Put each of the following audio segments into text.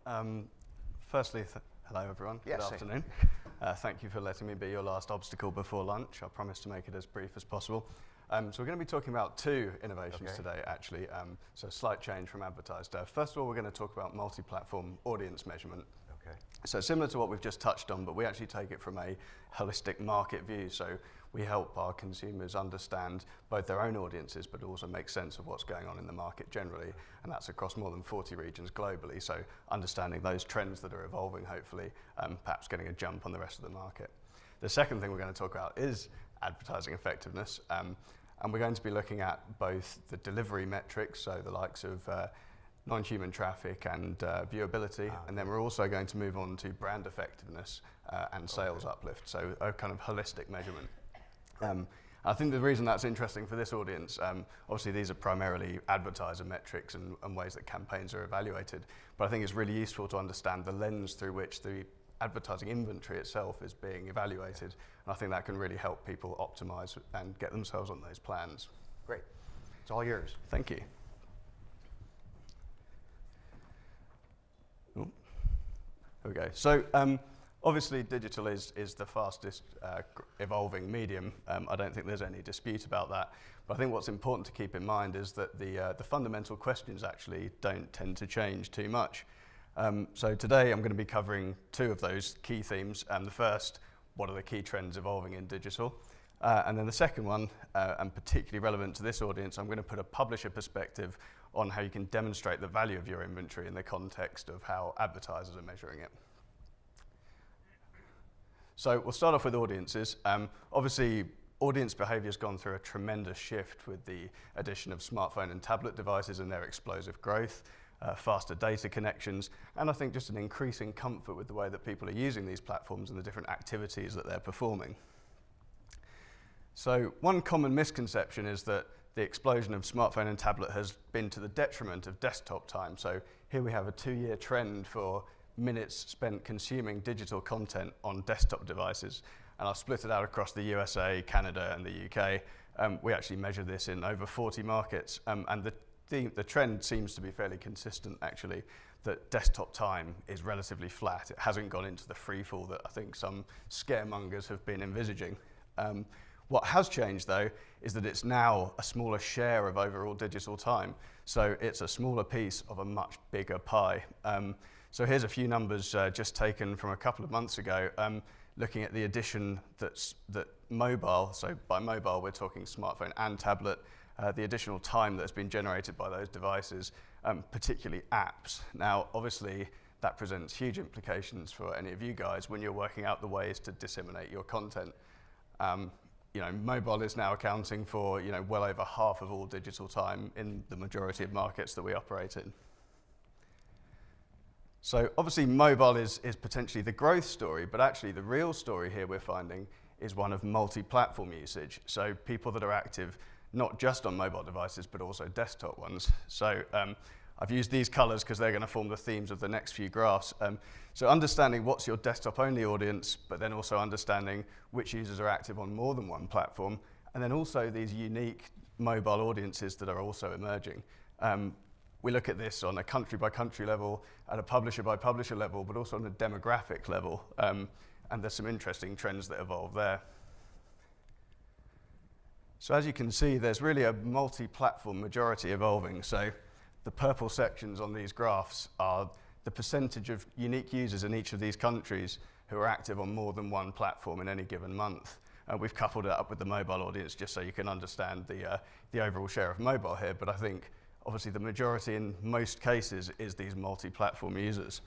Um, Firstly, hello everyone. Yes, Good afternoon. Thank you for letting me be your last obstacle before lunch. I promise to make it as brief as possible. So we're going to be talking about two innovations today, actually. So a slight change from advertised. First of all, we're going to talk about multi-platform audience measurement. Okay. So similar to what we've just touched on, but we actually take it from a holistic market view. So we help our consumers understand both their own audiences, but also make sense of what's going on in the market generally. And that's across more than 40 regions globally. So understanding those trends that are evolving, hopefully, perhaps getting a jump on the rest of the market. The second thing we're going to talk about is advertising effectiveness. And we're going to be looking at both the delivery metrics, so the likes of non-human traffic and viewability, and then we're also going to move on to brand effectiveness and sales uplift, so a kind of holistic measurement. I think the reason that's interesting for this audience, obviously these are primarily advertiser metrics and ways that campaigns are evaluated, but I think it's really useful to understand the lens through which the advertising inventory itself is being evaluated, and I think that can really help people optimize and get themselves on those plans. Great. It's all yours. Thank you. There we go. So obviously digital is the fastest evolving medium. I don't think there's any dispute about that. But I think what's important to keep in mind is that the fundamental questions actually don't tend to change too much. So today I'm going to be covering two of those key themes. The first, what are the key trends evolving in digital? And then the second one, and particularly relevant to this audience, I'm going to put a publisher perspective on how you can demonstrate the value of your inventory in the context of how advertisers are measuring it. So we'll start off with audiences. Obviously, audience behavior has gone through a tremendous shift with the addition of smartphone and tablet devices and their explosive growth, faster data connections, and I think just an increasing comfort with the way that people are using these platforms and the different activities that they're performing. So one common misconception is that the explosion of smartphone and tablet has been to the detriment of desktop time. So here we have a 2-year trend for minutes spent consuming digital content on desktop devices. And I've split it out across the USA, Canada, and the UK. We actually measure this in over 40 markets. And the trend seems to be fairly consistent, actually, that desktop time is relatively flat. It hasn't gone into the free fall that I think some scaremongers have been envisaging. What has changed, though, is that it's now a smaller share of overall digital time. So it's a smaller piece of a much bigger pie. So here's a few numbers just taken from a couple of months ago, looking at the addition that mobile, so by mobile we're talking smartphone and tablet, the additional time that's been generated by those devices, particularly apps. Now, obviously, that presents huge implications for any of you guys when you're working out the ways to disseminate your content. Mobile is now accounting for, well over half of all digital time in the majority of markets that we operate in. So obviously mobile is potentially the growth story, but actually the real story here we're finding is one of multi-platform usage. So people that are active not just on mobile devices, but also desktop ones. So I've used these colors because they're going to form the themes of the next few graphs. So understanding what's your desktop-only audience, but then also understanding which users are active on more than one platform, and then also these unique mobile audiences that are also emerging. We look at this on a country-by-country level, at a publisher-by-publisher level, but also on a demographic level, and there's some interesting trends that evolve there. So as you can see, there's really a multi-platform majority evolving. So the purple sections on these graphs are the percentage of unique users in each of these countries who are active on more than one platform in any given month. We've coupled it up with the mobile audience just so you can understand the overall share of mobile here, but I think obviously the majority in most cases is these multi-platform users.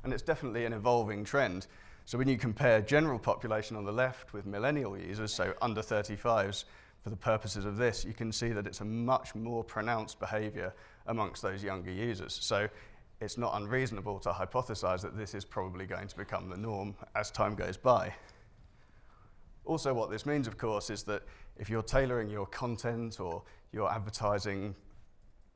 And it's definitely an evolving trend. So when you compare general population on the left with millennial users, so under 35s, for the purposes of this, you can see that it's a much more pronounced behavior amongst those younger users. So it's not unreasonable to hypothesize that this is probably going to become the norm as time goes by. Also, what this means, of course, is that if you're tailoring your content or your advertising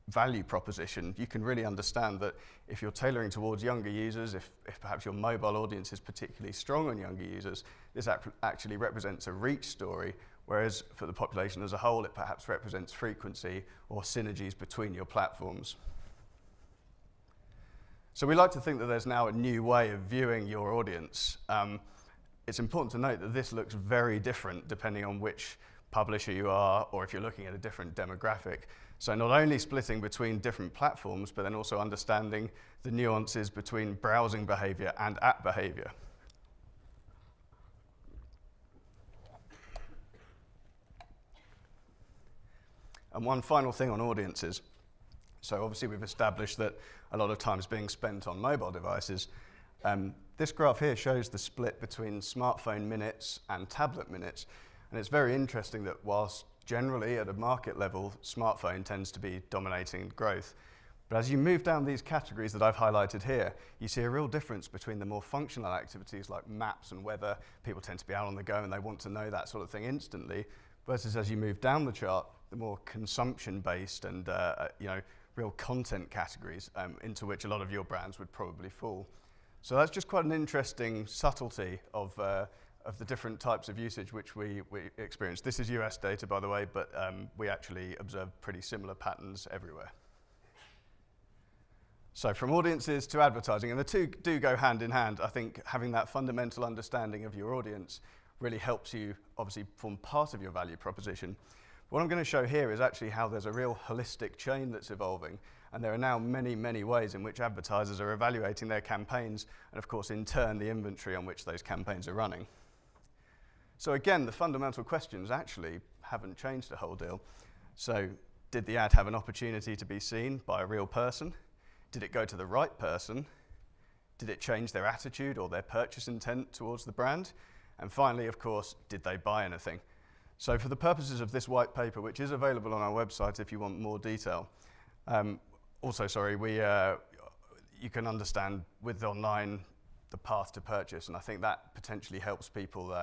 value proposition, you can really understand that if you're tailoring towards younger users, if perhaps your mobile audience is particularly strong on younger users, this actually represents a reach story, whereas for the population as a whole, it perhaps represents frequency or synergies between your platforms. So we like to think that there's now a new way of viewing your audience. It's important to note that this looks very different depending on which publisher you are, or if you're looking at a different demographic. So not only splitting between different platforms, but then also understanding the nuances between browsing behavior and app behavior. And one final thing on audiences. So obviously we've established that a lot of time is being spent on mobile devices. This graph here shows the split between smartphone minutes and tablet minutes. And it's very interesting that whilst generally at a market level, smartphone tends to be dominating growth, but as you move down these categories that I've highlighted here, you see a real difference between the more functional activities like maps and weather. People tend to be out on the go and they want to know that sort of thing instantly, versus as you move down the chart, the more consumption-based and real content categories into which a lot of your brands would probably fall. So that's just quite an interesting subtlety of the different types of usage which we experience. This is US data, by the way, but we actually observe pretty similar patterns everywhere. So from audiences to advertising, and the two do go hand in hand. I think having that fundamental understanding of your audience really helps you obviously form part of your value proposition. What I'm going to show here is actually how there's a real holistic chain that's evolving, and there are now many, many ways in which advertisers are evaluating their campaigns, and of course, in turn, the inventory on which those campaigns are running. So again, the fundamental questions actually haven't changed a whole deal. So did the ad have an opportunity to be seen by a real person? Did it go to the right person? Did it change their attitude or their purchase intent towards the brand? And finally, of course, did they buy anything? So for the purposes of this white paper, which is available on our website if you want more detail, you can understand with online the path to purchase, and I think that potentially helps people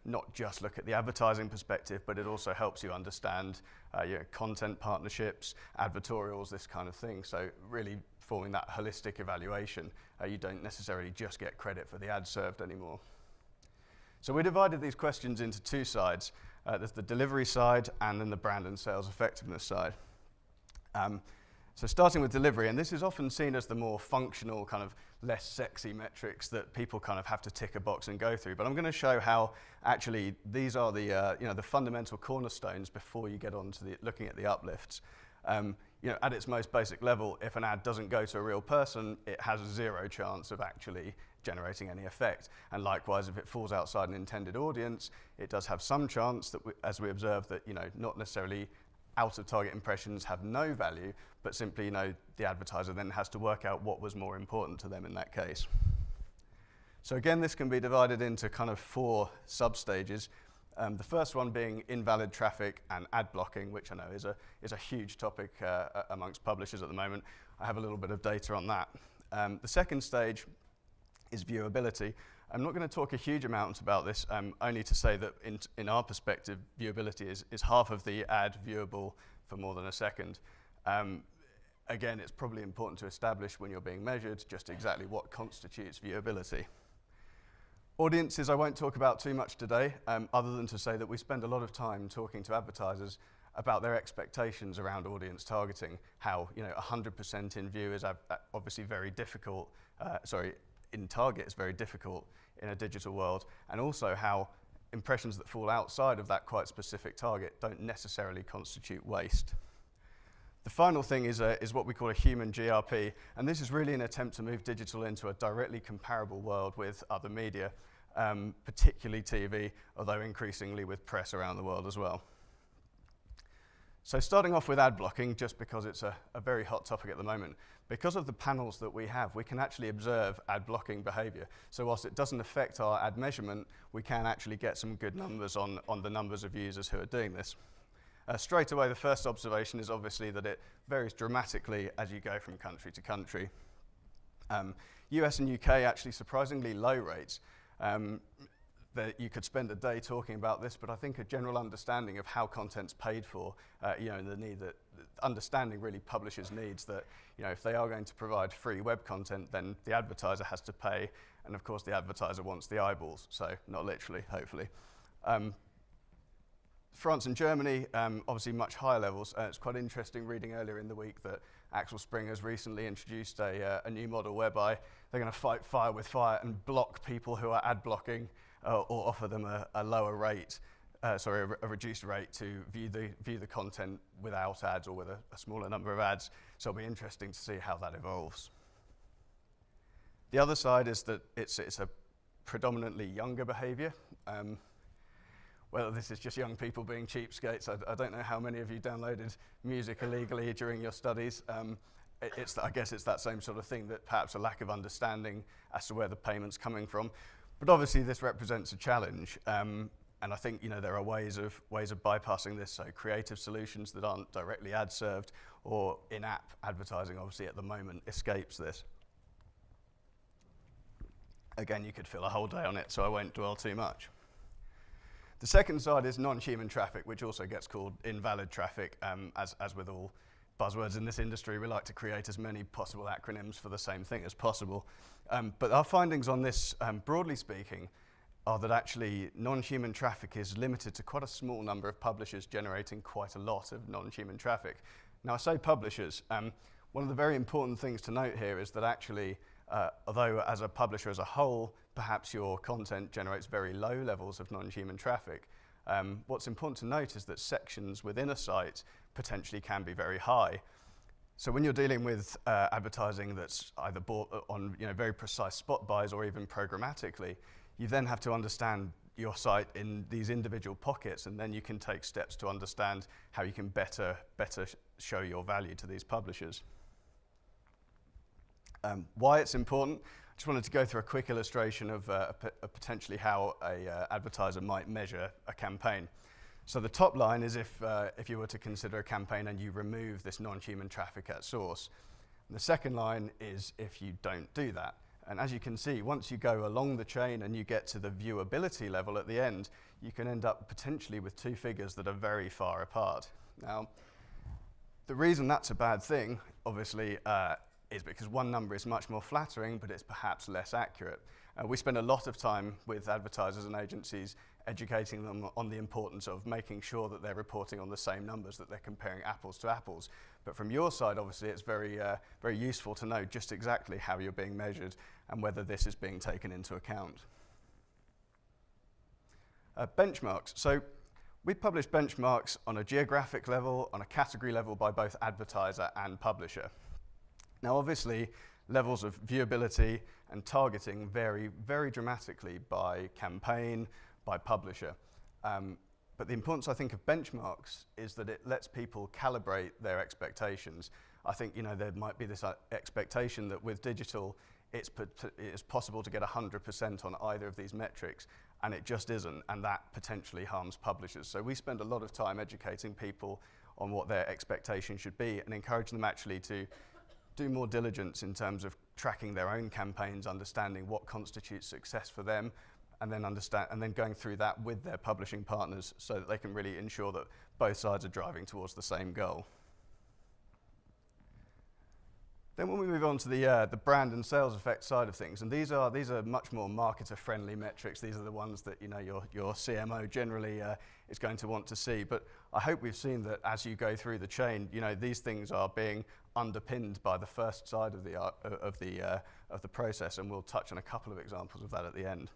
not just look at the advertising perspective, but it also helps you understand content partnerships, advertorials, this kind of thing. So really forming that holistic evaluation, you don't necessarily just get credit for the ad served anymore. So we divided these questions into two sides. There's the delivery side and then the brand and sales effectiveness side. So starting with delivery, and this is often seen as the more functional, kind of less sexy metrics that people kind of have to tick a box and go through. But I'm going to show how actually these are the fundamental cornerstones before you get on to looking at the uplifts. At its most basic level, if an ad doesn't go to a real person, it has a zero chance of actually generating any effect. And likewise, if it falls outside an intended audience, it does have some chance that, as we observe, that not necessarily out of target impressions have no value, but simply the advertiser then has to work out what was more important to them in that case. So again, this can be divided into kind of 4 sub-stages. The first one being invalid traffic and ad blocking, which I know is a huge topic amongst publishers at the moment. I have a little bit of data on that. The second stage is viewability. I'm not going to talk a huge amount about this, only to say that in our perspective, viewability is half of the ad viewable for more than a second. Again, it's probably important to establish when you're being measured just exactly what constitutes viewability. Audiences I won't talk about too much today, other than to say that we spend a lot of time talking to advertisers about their expectations around audience targeting, how 100% in view is obviously very difficult, in target is very difficult in a digital world, and also how impressions that fall outside of that quite specific target don't necessarily constitute waste. The final thing is what we call a human GRP, and this is really an attempt to move digital into a directly comparable world with other media, particularly TV, although increasingly with press around the world as well. So starting off with ad blocking, just because it's a very hot topic at the moment, because of the panels that we have, we can actually observe ad blocking behavior. So whilst it doesn't affect our ad measurement, we can actually get some good numbers on the numbers of users who are doing this. Straight away, the first observation is obviously that it varies dramatically as you go from country to country. US and UK actually surprisingly low rates. That you could spend a day talking about this, but I think a general understanding of how content's paid for, and the need that understanding really publishers' needs that, if they are going to provide free web content, then the advertiser has to pay, and of course the advertiser wants the eyeballs, so not literally, hopefully. France and Germany, obviously much higher levels. It's quite interesting reading earlier in the week that Axel Springer's recently introduced a new model whereby they're going to fight fire with fire and block people who are ad blocking or offer them a lower rate, a reduced rate to view the content without ads or with a smaller number of ads. So it'll be interesting to see how that evolves. The other side is that it's a predominantly younger behavior. Whether this is just young people being cheapskates, I don't know how many of you downloaded music illegally during your studies. I guess it's that same sort of thing, that perhaps a lack of understanding as to where the payment's coming from. But obviously this represents a challenge, and I think there are ways of bypassing this. So creative solutions that aren't directly ad served, or in-app advertising obviously at the moment escapes this. Again, you could fill a whole day on it, so I won't dwell too much. The second side is non-human traffic, which also gets called invalid traffic. As with all buzzwords in this industry, we like to create as many possible acronyms for the same thing as possible. But our findings on this, broadly speaking, are that actually non-human traffic is limited to quite a small number of publishers generating quite a lot of non-human traffic. Now, I say publishers. One of the very important things to note here is that actually, although as a publisher as a whole, perhaps your content generates very low levels of non-human traffic, what's important to note is that sections within a site potentially can be very high. So when you're dealing with advertising that's either bought on very precise spot buys or even programmatically, you then have to understand your site in these individual pockets, and then you can take steps to understand how you can better show your value to these publishers. Why it's important, I just wanted to go through a quick illustration of potentially how an advertiser might measure a campaign. So the top line is if you were to consider a campaign and you remove this non-human traffic at source. And the second line is if you don't do that. And as you can see, once you go along the chain and you get to the viewability level at the end, you can end up potentially with two figures that are very far apart. Now, the reason that's a bad thing, obviously, is because one number is much more flattering, but it's perhaps less accurate. We spend a lot of time with advertisers and agencies educating them on the importance of making sure that they're reporting on the same numbers, that they're comparing apples to apples. But from your side, obviously, it's very useful to know just exactly how you're being measured and whether this is being taken into account. Benchmarks. So we publish benchmarks on a geographic level, on a category level by both advertiser and publisher. Now, obviously, levels of viewability and targeting vary very dramatically by campaign, by publisher. But the importance, I think, of benchmarks is that it lets people calibrate their expectations. I think there might be this expectation that with digital, it's possible to get 100% on either of these metrics, and it just isn't, and that potentially harms publishers. So we spend a lot of time educating people on what their expectation should be and encouraging them actually to do more diligence in terms of tracking their own campaigns, understanding what constitutes success for them, and then going through that with their publishing partners so that they can really ensure that both sides are driving towards the same goal. Then when we move on to the brand and sales effect side of things, and these are much more marketer-friendly metrics. These are the ones that your CMO generally is going to want to see. But I hope we've seen that as you go through the chain, these things are being underpinned by the first side of the process, and we'll touch on a couple of examples of that at the end.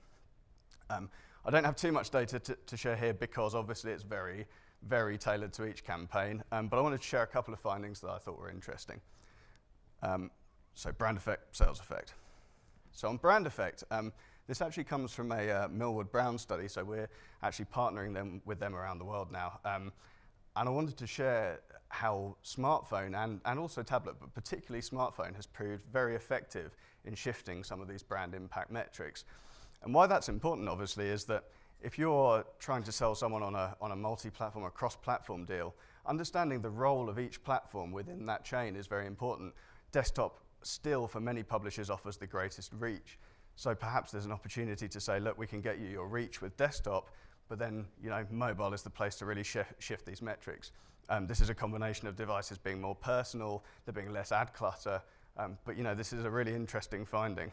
I don't have too much data to share here because obviously it's very, very tailored to each campaign. But I wanted to share a couple of findings that I thought were interesting. So brand effect, sales effect. So on brand effect, this actually comes from a Millward Brown study, so we're actually partnering with them around the world now. And I wanted to share how smartphone and also tablet, but particularly smartphone, has proved very effective in shifting some of these brand impact metrics. And why that's important, obviously, is that if you're trying to sell someone on a multi-platform or cross-platform deal, understanding the role of each platform within that chain is very important. Desktop still, for many publishers, offers the greatest reach. So perhaps there's an opportunity to say, look, we can get you your reach with desktop, but then mobile is the place to really shift these metrics. This is a combination of devices being more personal, there being less ad clutter, but this is a really interesting finding.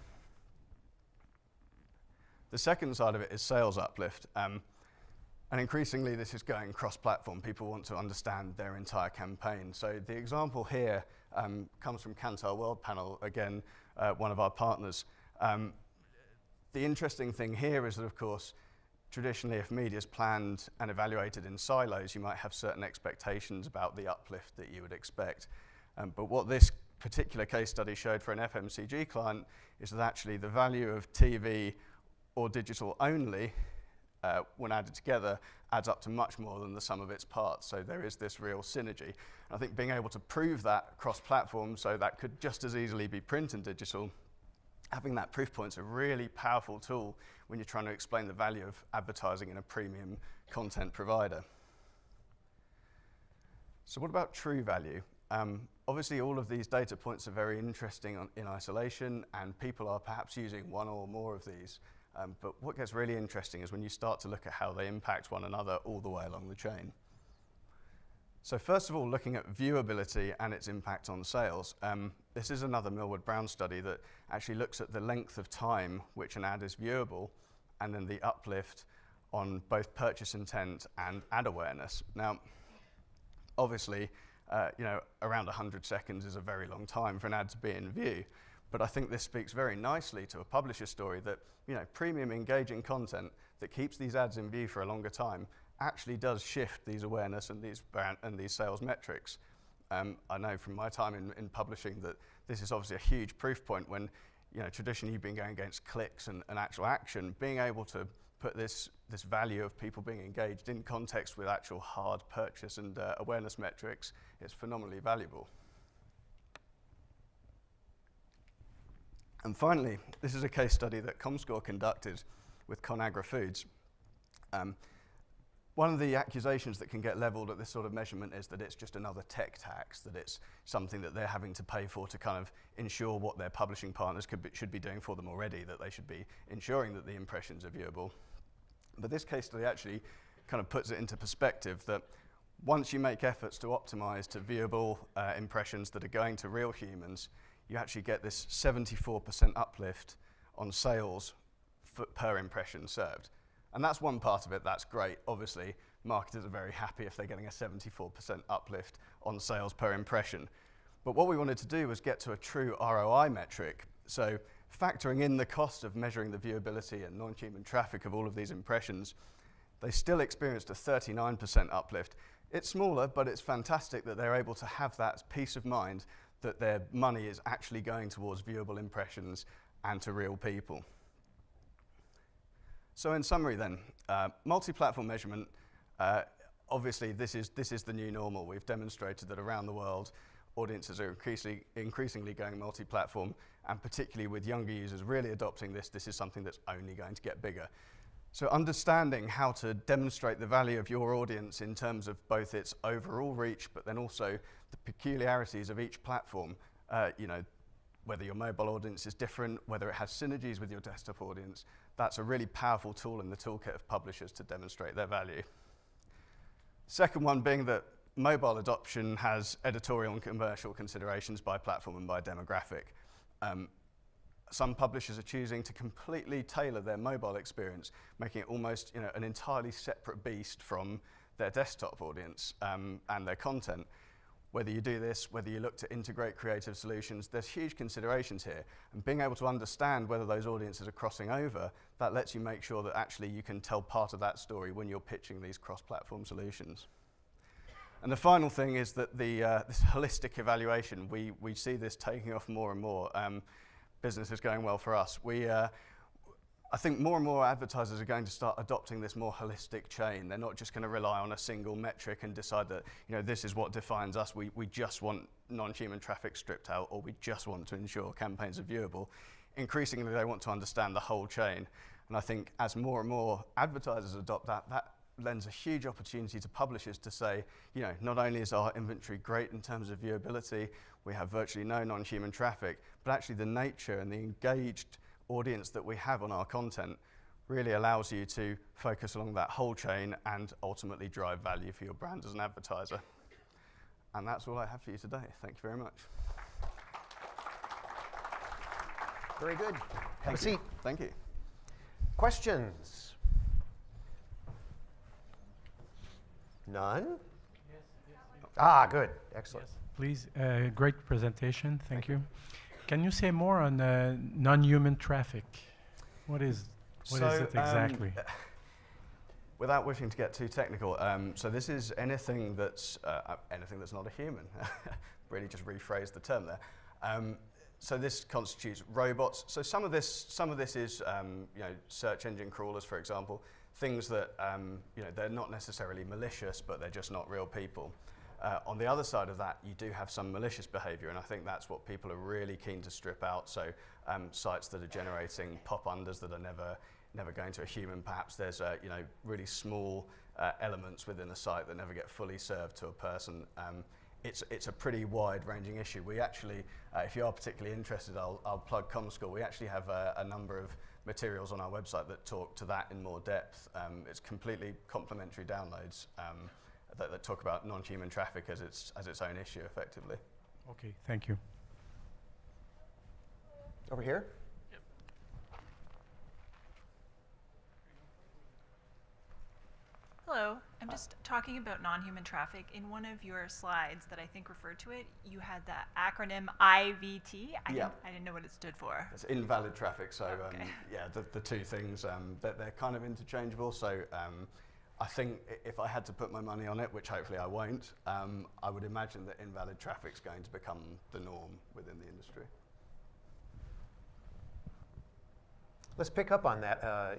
The second side of it is sales uplift. And increasingly, this is going cross-platform. People want to understand their entire campaign. So the example here comes from Kantar World Panel, again, one of our partners. The interesting thing here is that, of course, traditionally, if media is planned and evaluated in silos, you might have certain expectations about the uplift that you would expect. But what this particular case study showed for an FMCG client is that actually the value of TV or digital only, when added together, adds up to much more than the sum of its parts. So there is this real synergy. I think being able to prove that across platforms, so that could just as easily be print and digital, having that proof point is a really powerful tool when you're trying to explain the value of advertising in a premium content provider. So what about true value? Obviously, all of these data points are very interesting in isolation, and people are perhaps using one or more of these. But what gets really interesting is when you start to look at how they impact one another all the way along the chain. So first of all, looking at viewability and its impact on sales. This is another Millward Brown study that actually looks at the length of time which an ad is viewable, and then the uplift on both purchase intent and ad awareness. Now, obviously, around 100 seconds is a very long time for an ad to be in view. But I think this speaks very nicely to a publisher story that, premium engaging content that keeps these ads in view for a longer time actually does shift these awareness and these sales metrics. I know from my time in publishing that this is obviously a huge proof point when, traditionally you've been going against clicks and actual action. Being able to put this value of people being engaged in context with actual hard purchase and awareness metrics is phenomenally valuable. And finally, this is a case study that comScore conducted with ConAgra Foods. One of the accusations that can get leveled at this sort of measurement is that it's just another tech tax, that it's something that they're having to pay for to kind of ensure what their publishing partners should be doing for them already, that they should be ensuring that the impressions are viewable. But this case study actually kind of puts it into perspective that once you make efforts to optimize to viewable impressions that are going to real humans, you actually get this 74% uplift on sales per impression served. And that's one part of it, that's great. Obviously, marketers are very happy if they're getting a 74% uplift on sales per impression. But what we wanted to do was get to a true ROI metric. So factoring in the cost of measuring the viewability and non-human traffic of all of these impressions, they still experienced a 39% uplift. It's smaller, but it's fantastic that they're able to have that peace of mind that their money is actually going towards viewable impressions and to real people. So in summary then, multi-platform measurement, obviously this is the new normal. We've demonstrated that around the world, audiences are increasingly going multi-platform, and particularly with younger users really adopting this is something that's only going to get bigger. So understanding how to demonstrate the value of your audience in terms of both its overall reach, but then also the peculiarities of each platform, whether your mobile audience is different, whether it has synergies with your desktop audience, that's a really powerful tool in the toolkit of publishers to demonstrate their value. Second one being that mobile adoption has editorial and commercial considerations by platform and by demographic. Some publishers are choosing to completely tailor their mobile experience, making it almost an entirely separate beast from their desktop audience and their content. Whether you do this, whether you look to integrate creative solutions, there's huge considerations here. And being able to understand whether those audiences are crossing over, that lets you make sure that actually you can tell part of that story when you're pitching these cross-platform solutions. And the final thing is that this holistic evaluation, we see this taking off more and more. Business is going well for us. I think more and more advertisers are going to start adopting this more holistic chain. They're not just going to rely on a single metric and decide that this is what defines us. We just want non-human traffic stripped out, or we just want to ensure campaigns are viewable. Increasingly, they want to understand the whole chain. And I think as more and more advertisers adopt that lends a huge opportunity to publishers to say, not only is our inventory great in terms of viewability, we have virtually no non-human traffic, but actually the nature and the engaged audience that we have on our content really allows you to focus along that whole chain and ultimately drive value for your brand as an advertiser. And that's all I have for you today. Thank you very much. Very good. Have a seat. Thank you. Questions? None? Yes. Ah, good. Excellent. Yes. please. Great presentation. Thank you. Can you say more on non-human traffic? What is it exactly? Without wishing to get too technical, so this is anything that's not a human. Really, just rephrase the term there. So this constitutes robots. So some of this is search engine crawlers, for example, things that they're not necessarily malicious, but they're just not real people. On the other side of that, you do have some malicious behavior, and I think that's what people are really keen to strip out. So sites that are generating pop-unders that are never going to a human. Perhaps there's really small elements within a site that never get fully served to a person. It's a pretty wide-ranging issue. We actually, if you are particularly interested, I'll plug comScore. We actually have a number of materials on our website that talk to that in more depth. It's completely complimentary downloads that talk about non-human traffic as its own issue, effectively. Okay, thank you. Over here? Hello, I'm just talking about non-human traffic. In one of your slides that I think referred to it, you had the acronym IVT. I didn't know what it stood for. It's invalid traffic, so okay. The two things, they're kind of interchangeable. So I think if I had to put my money on it, which hopefully I won't, I would imagine that invalid traffic's going to become the norm within the industry. Let's pick up on that.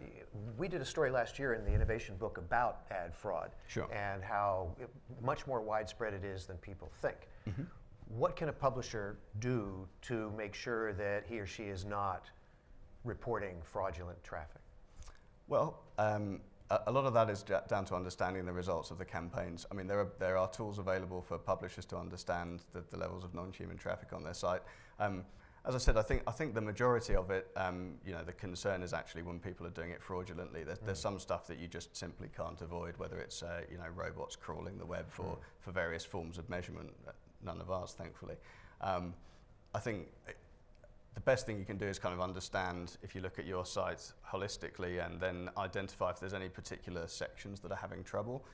We did a story last year in the innovation book about ad fraud. Sure. And how much more widespread it is than people think. Mm-hmm. What can a publisher do to make sure that he or she is not reporting fraudulent traffic? Well, a lot of that is down to understanding the results of the campaigns. I mean, there are tools available for publishers to understand the levels of non-human traffic on their site. As I said, I think the majority of it, the concern is actually when people are doing it fraudulently. There's some stuff that you just simply can't avoid, whether it's robots crawling the web for various forms of measurement. None of ours, thankfully. I think the best thing you can do is kind of understand, if you look at your site holistically, and then identify if there's any particular sections that are having trouble.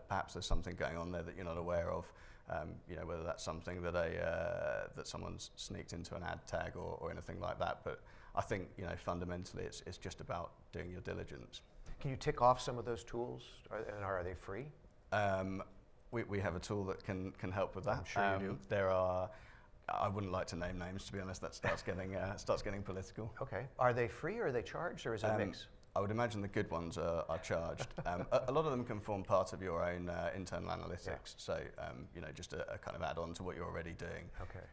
Perhaps there's something going on there that you're not aware of. Whether that's something that that someone's sneaked into an ad tag or anything like that. But I think fundamentally it's just about doing your diligence. Can you tick off some of those tools, and are they free? We have a tool that can help with that. I'm sure you do. There are. I wouldn't like to name names, to be honest. That starts getting political. Okay. Are they free, or are they charged, or is it a mix? I would imagine the good ones are charged. A lot of them can form part of your own internal analytics. So, just a kind of add-on to what you're already doing. Okay.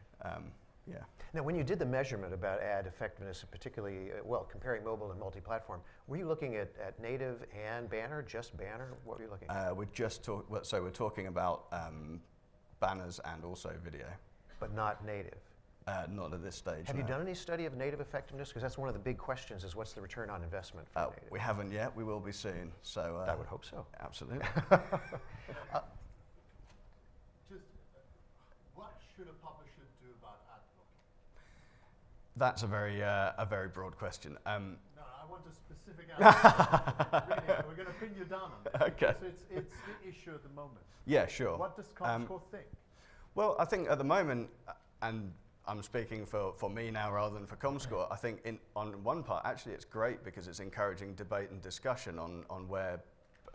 Yeah. Now, when you did the measurement about ad effectiveness, particularly, comparing mobile and multi-platform, were you looking at native and banner, just banner? What were you looking at? We're talking about banners and also video. But not native? Not at this stage. Have you done any study of native effectiveness? Because that's one of the big questions, is what's the return on investment for native? We haven't yet. We will be soon. So I would hope so. Absolutely. Just what should a publisher do about ad blocking? That's a very broad question. No, I want a specific answer. Really, we're going to pin you down on this. Okay. So it's the issue at the moment. Yeah, sure. What does comScore think? Well, I think at the moment, and I'm speaking for me now rather than for comScore, I think on one part, actually it's great because it's encouraging debate and discussion on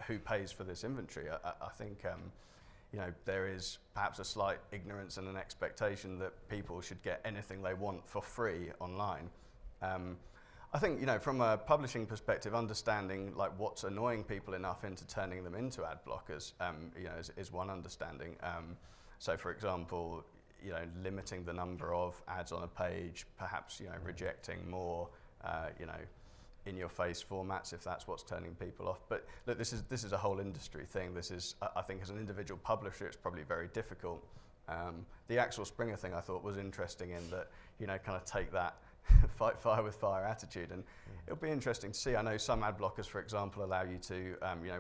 who pays for this inventory. I think there is perhaps a slight ignorance and an expectation that people should get anything they want for free online. I think from a publishing perspective, understanding like what's annoying people enough into turning them into ad blockers, is one understanding. So, for example, limiting the number of ads on a page, perhaps rejecting more, in-your-face formats if that's what's turning people off. But look, this is a whole industry thing. This is, I think, as an individual publisher, it's probably very difficult. The Axel Springer thing I thought was interesting in that kind of take that fight fire with fire attitude, and it'll be interesting to see. I know some ad blockers, for example, allow you to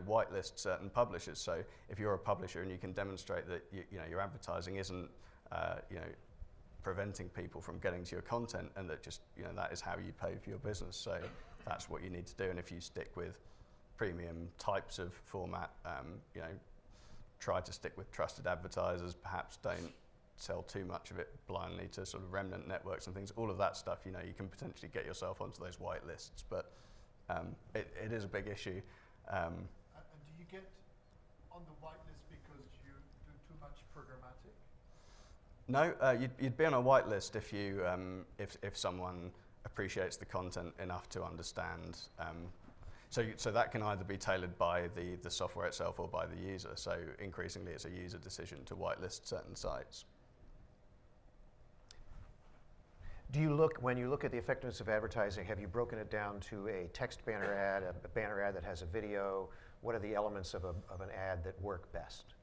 whitelist certain publishers. So if you're a publisher and you can demonstrate that your advertising isn't preventing people from getting to your content, and that just that is how you pay for your business. So that's what you need to do. And if you stick with premium types of format, try to stick with trusted advertisers. Perhaps don't sell too much of it blindly to sort of remnant networks and things. All of that stuff, you know, you can potentially get yourself onto those white lists, but it is a big issue. And do you get on the whitelist because you do too much programmatic? No, you'd be on a whitelist if you if someone appreciates the content enough to understand. So that can either be tailored by the software itself or by the user. So increasingly, it's a user decision to whitelist certain sites. Do you look, when you look at the effectiveness of advertising, have you broken it down to a text banner ad, a banner ad that has a video? What are the elements of an ad that work best?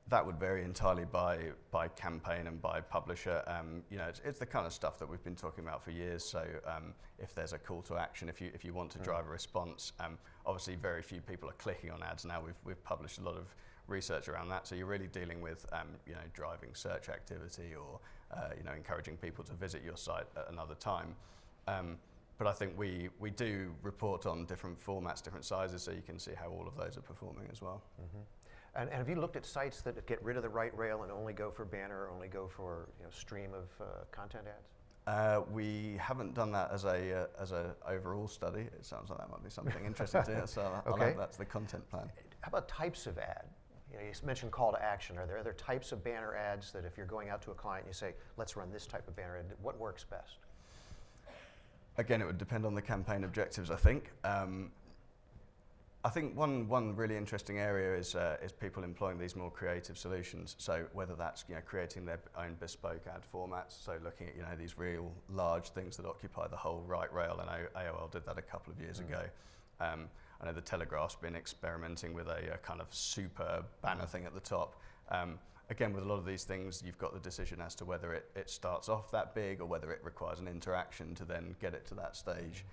That would vary entirely by campaign and by publisher. You know, it's the kind of stuff that we've been talking about for years. So if there's a call to action, if you want to drive a response, obviously very few people are clicking on ads now. We've published a lot of research around that. So you're really dealing with you know, driving search activity or you know, encouraging people to visit your site at another time. But I think we do report on different formats, different sizes, so you can see how all of those are performing as well. Mm-hmm. And have you looked at sites that get rid of the right rail and only go for banner, only go for, you know, stream of content ads? We haven't done that as a overall study. It sounds like that might be something interesting to hear. So I'll add that to the content plan. How about types of ad? You know, you mentioned call to action. Are there other types of banner ads that if you're going out to a client, you say, let's run this type of banner ad, what works best? Again, it would depend on the campaign objectives, I think. I think one really interesting area is people employing these more creative solutions. So whether that's, you know, creating their own bespoke ad formats, so looking at, you know, these real large things that occupy the whole right rail. I know AOL did that a couple of years ago. I know the Telegraph's been experimenting with a kind of super banner thing at the top. Again, with a lot of these things, you've got the decision as to whether it starts off that big or whether it requires an interaction to then get it to that stage.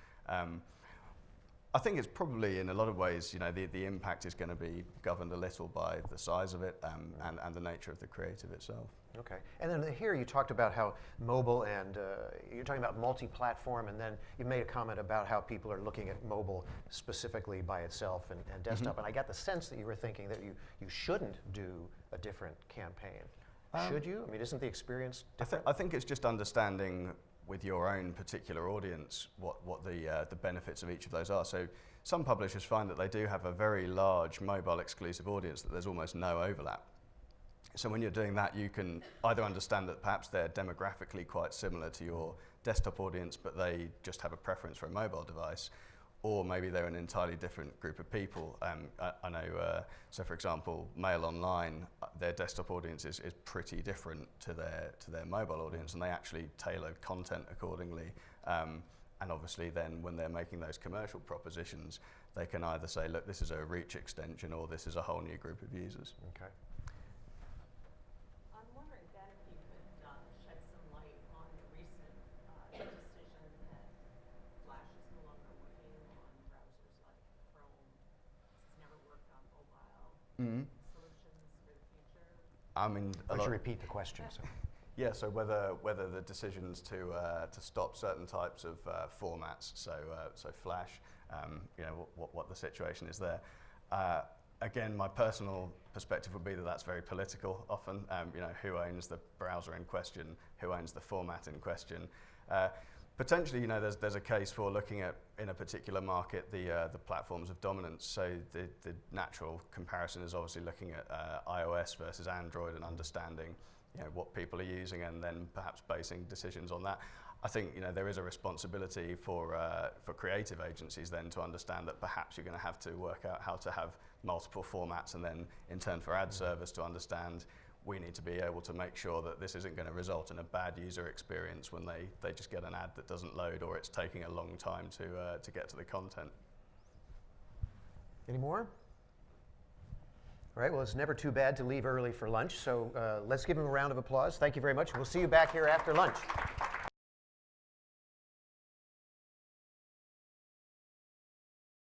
I think it's probably, in a lot of ways, you know, the impact is going to be governed a little by the size of it and the nature of the creative itself. Okay. And then here you talked about how mobile and you're talking about multi-platform, and then you made a comment about how people are looking at mobile specifically by itself and desktop. And I got the sense that you were thinking that you shouldn't do a different campaign. Should you? I mean, isn't the experience different? I think it's just understanding with your own particular audience what the benefits of each of those are. So some publishers find that they do have a very large mobile exclusive audience, that there's almost no overlap. So when you're doing that, you can either understand that perhaps they're demographically quite similar to your desktop audience, but they just have a preference for a mobile device, or maybe they're an entirely different group of people. I know, so for example, Mail Online, their desktop audience is pretty different to their mobile audience, and they actually tailor content accordingly. And obviously then when they're making those commercial propositions, they can either say, look, this is a reach extension, or this is a whole new group of users. Okay. I'm wondering, Ben, if you could shed some light on the recent decision that Flash is no longer working on browsers like Chrome. It's never worked on mobile. Solutions for the future. I mean, Why don't you repeat the question? So. Yeah, so whether the decisions to stop certain types of formats, so Flash, you know, what the situation is there. Again, my personal perspective would be that that's very political often. You know, who owns the browser in question, who owns the format in question. Potentially, you know, there's a case for looking at, in a particular market, the platforms of dominance. So the natural comparison is obviously looking at iOS versus Android and understanding, you know, what people are using, and then perhaps basing decisions on that. I think, you know, there is a responsibility for creative agencies then to understand that perhaps you're going to have to work out how to have multiple formats, and then in turn for ad servers to understand we need to be able to make sure that this isn't going to result in a bad user experience when they just get an ad that doesn't load, or it's taking a long time to get to the content. Any more? All right, well, it's never too bad to leave early for lunch, so let's give him a round of applause. Thank you very much. We'll see you back here after lunch.